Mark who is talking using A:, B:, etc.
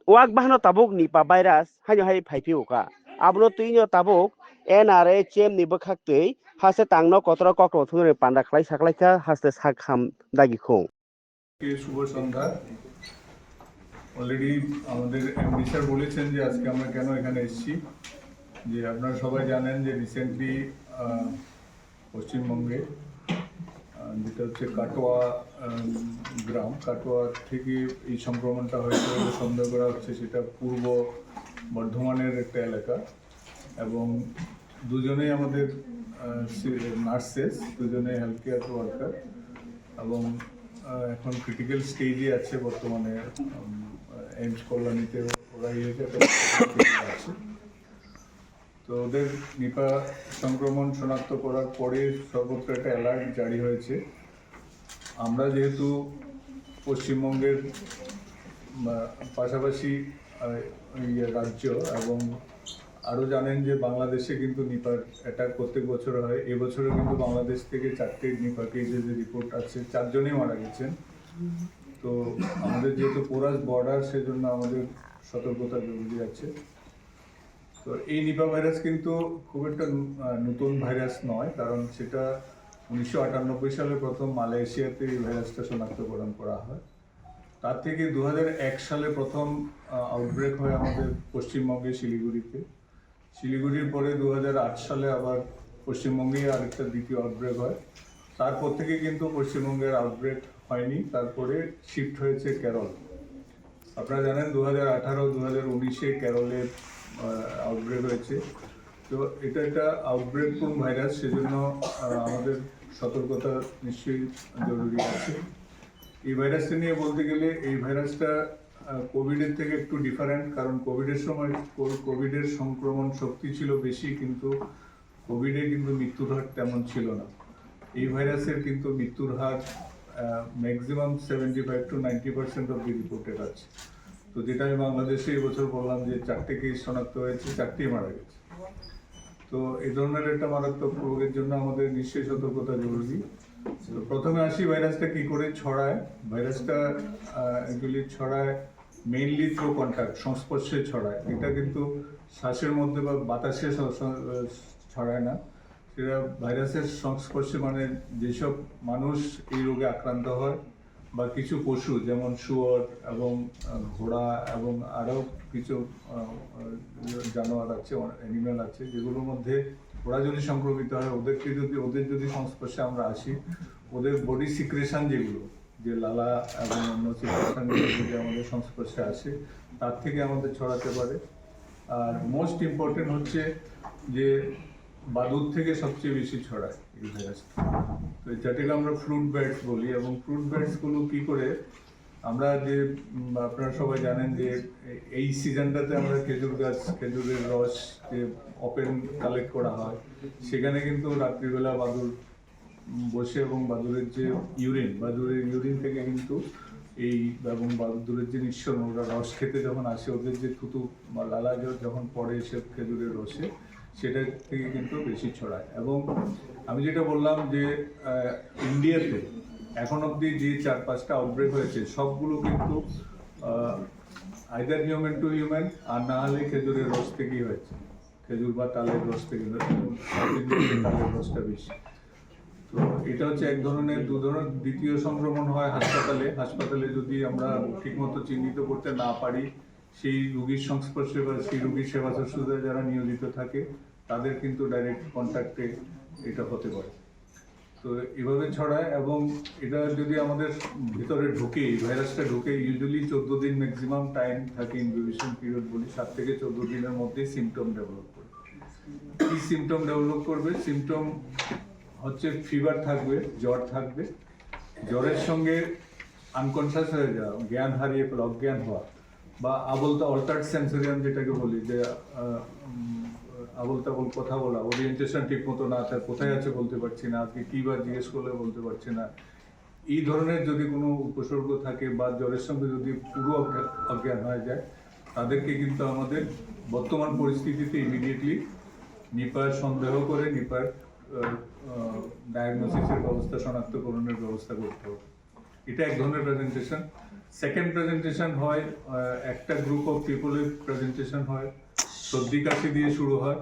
A: Walk বাহানো তাবুক Nipah virus হাইনো হাই ফাইফি ওকা আবনো তুইনো তাবুক NRHM ni bwkhaktwi haste tangno kotoro kokro thunre panda khlai saklaika haste sakham dagikhou
B: শুভ সন্ধ্যা। অলরেডি আমাদের এমডি স্যার বলেছেন যে আজকে আমরা কেন এখানে এসেছি। যে আপনারা সবাই জানেন যে রিসেন্টলি পশ্চিমবঙ্গে যেটা হচ্ছে কাটোয়া গ্রাম, কাটোয়া থেকে এই সংক্রমণটা হয়েছে বলে সন্দেহ করা হচ্ছে। সেটা পূর্ব বর্ধমানের একটা এলাকা এবং দুজনেই আমাদের নার্সেস, দুজনে হেলথ কেয়ার ওয়ার্কার এবং এখন ক্রিটিক্যাল স্টেজে আছে বর্তমানে এইমস কল্যাণীতে। ওরা আছে, তো ওদের নিপা সংক্রমণ শনাক্ত করার পরে সর্বত্র একটা অ্যালার্ট জারি হয়েছে। আমরা যেহেতু পশ্চিমবঙ্গের পাশাপাশি রাজ্য এবং আরও জানেন যে বাংলাদেশে কিন্তু নিপার অ্যাটাক প্রত্যেক বছর হয়। এবছরও কিন্তু বাংলাদেশ থেকে 4টে নিপা কেসের যে রিপোর্ট আছে, 4 জনই মারা গেছেন। তো আমাদের যেহেতু পোরাস বর্ডার, সেজন্য আমাদের সতর্কতা জরুরি আছে। তো এই নিপা ভাইরাস কিন্তু খুব একটা নতুন ভাইরাস নয়, কারণ সেটা 1998 সালে প্রথম মালয়েশিয়াতে এই ভাইরাসটা শনাক্তকরণ করা হয়। তার থেকে 2001 সালে প্রথম আউটব্রেক হয় আমাদের পশ্চিমবঙ্গে শিলিগুড়িতে। শিলিগুড়ির পরে 2008 সালে আবার পশ্চিমবঙ্গেই আরেকটা দ্বিতীয় আউটব্রেক হয়। তারপর থেকে কিন্তু পশ্চিমবঙ্গের আউটব্রেক হয়নি, তারপরে শিফট হয়েছে কেরল। আপনারা জানেন 2018-2019-এ কেরলের আউটব্রেক হয়েছে। তো এটা একটা আউটব্রেক প্রুন ভাইরাস, সেজন্য আমাদের সতর্কতা নিশ্চয়ই জরুরি আছে। এই ভাইরাসটা নিয়ে বলতে গেলে, এই ভাইরাসটা কোভিডের থেকে একটু ডিফারেন্ট, কারণ কোভিডের সময় কোভিডের সংক্রমণ শক্তি ছিল বেশি, কিন্তু কোভিডে কিন্তু মৃত্যুর হার তেমন ছিল না। এই ভাইরাসের কিন্তু মৃত্যুর হার ম্যাক্সিমাম 75-90% অব্দি রিপোর্টেড আছে। তো যেটা আমি বাংলাদেশে এবছর বললাম যে 4টে কেস শনাক্ত হয়েছে, 4টিই মারা গেছে। তো এই ধরনের একটা মারাত্মক রোগের জন্য আমাদের নিশ্চয়ই সতর্কতা জরুরি। প্রথমে আসি ভাইরাসটা কি করে ছড়ায়। ভাইরাসটা অ্যাকচুয়ালি ছড়ায় মেইনলি থ্রু কন্ট্যাক্ট, সংস্পর্শে ছড়ায়। এটা কিন্তু শ্বাসের মধ্যে বা বাতাসে ছড়ায় না। সেটা ভাইরাসের সংস্পর্শে, মানে যেসব মানুষ এই রোগে আক্রান্ত হয় বা কিছু পশু যেমন শুয়োর এবং ঘোড়া এবং আরও কিছু জানোয়ার আছে, অ্যানিম্যাল আছে, যেগুলোর মধ্যে ওরা যদি সংক্রমিত হয়, ওদের যদি সংস্পর্শে আমরা আসি, ওদের বডি সিক্রেশন যেগুলো, যে লালা এবং অন্য সিক্রেশন যদি আমাদের সংস্পর্শে আসে, তার থেকে আমাদের ছড়াতে পারে। আর মোস্ট ইম্পর্টেন্ট হচ্ছে যে বাদুড় থেকে সবচেয়ে বেশি ছড়ায় এই ভাইরাস। তো যেটাকে আমরা ফ্রুট ব্যাটস বলি। এবং ফ্রুট ব্যাটসগুলো কী করে, আমরা যে আপনারা সবাই জানেন যে এই সিজনটাতে আমরা খেজুরের রস যে ওপেন কালেক্ট করা হয়, সেখানে কিন্তু রাত্রিবেলা বাদুড় বসে এবং বাদুড়ের যে বাদুড়ের ইউরিন থেকে কিন্তু এই এবং বাদুড়ের যে নিঃসরণ, ওরা রস খেতে যখন আসে, ওদের যে থুতু বা লালা যখন পড়ে এসে খেজুরের রসে, সেটা থেকে কিন্তু বেশি ছড়ায়। এবং আমি যেটা বললাম যে ইন্ডিয়াতে এখন অবধি যে 4-5টা আউটব্রেক হয়েছে, সবগুলো কিন্তু আইদার হিউম্যান টু হিউম্যান, আর না হলে খেজুরের রস থেকেই হয়েছে, খেজুর বা তালের রস থেকে। তালের রসটা বেশি। তো এটা হচ্ছে এক ধরনের। 2 ধরনের দ্বিতীয় সংক্রমণ হয় হাসপাতালে যদি আমরা ঠিকমতো চিহ্নিত করতে না পারি, সেই রোগীর সংস্পর্শে বা সেই রোগীর সেবা শুশ্রূষা যারা নিয়োজিত থাকে, তাদের কিন্তু ডাইরেক্ট কন্ট্যাক্টে এটা হতে পারে। তো এভাবে ছড়ায়। এবং এটা যদি আমাদের ভিতরে ঢুকে, ভাইরাসটা ঢুকে, ইউজুয়ালি 14 দিন ম্যাক্সিমাম টাইম থাকে, ইনকিউবেশন পিরিয়ড বলি। 7 থেকে 14 দিনের মধ্যে সিমটম ডেভেলপ করবে। কি সিমটম ডেভেলপ করবে? সিমটম হচ্ছে ফিভার থাকবে, জ্বর থাকবে, জ্বরের সঙ্গে আনকনসিয়াস হয়ে যাওয়া, জ্ঞান হারিয়ে ফেলা, অজ্ঞান হওয়া, বা অল্টার্ড সেন্সরিয়াম যেটাকে বলি, যে আবল তাবল কথা বলা, ওরিয়েন্টেশন ঠিক মতো না থাকে, কোথায় আছে বলতে পারছি না, আপনি কী বার জিজ্ঞেস করলে বলতে পারছি না, এই ধরনের যদি কোনো উপসর্গ থাকে, বা জ্বরের সঙ্গে যদি পুরো অজ্ঞান হয়ে যায়, তাদেরকে কিন্তু আমাদের বর্তমান পরিস্থিতিতে ইমিডিয়েটলি নিপার সন্দেহ করে নিপার ডায়াগনোসিসের ব্যবস্থা, শনাক্তকরণের ব্যবস্থা করতে হবে। এটা এক ধরনের প্রেজেন্টেশন। সেকেন্ড প্রেজেন্টেশন হয় একটা গ্রুপ অফ পিপলের প্রেজেন্টেশন হয়, সর্দি কাশি দিয়ে শুরু হয়।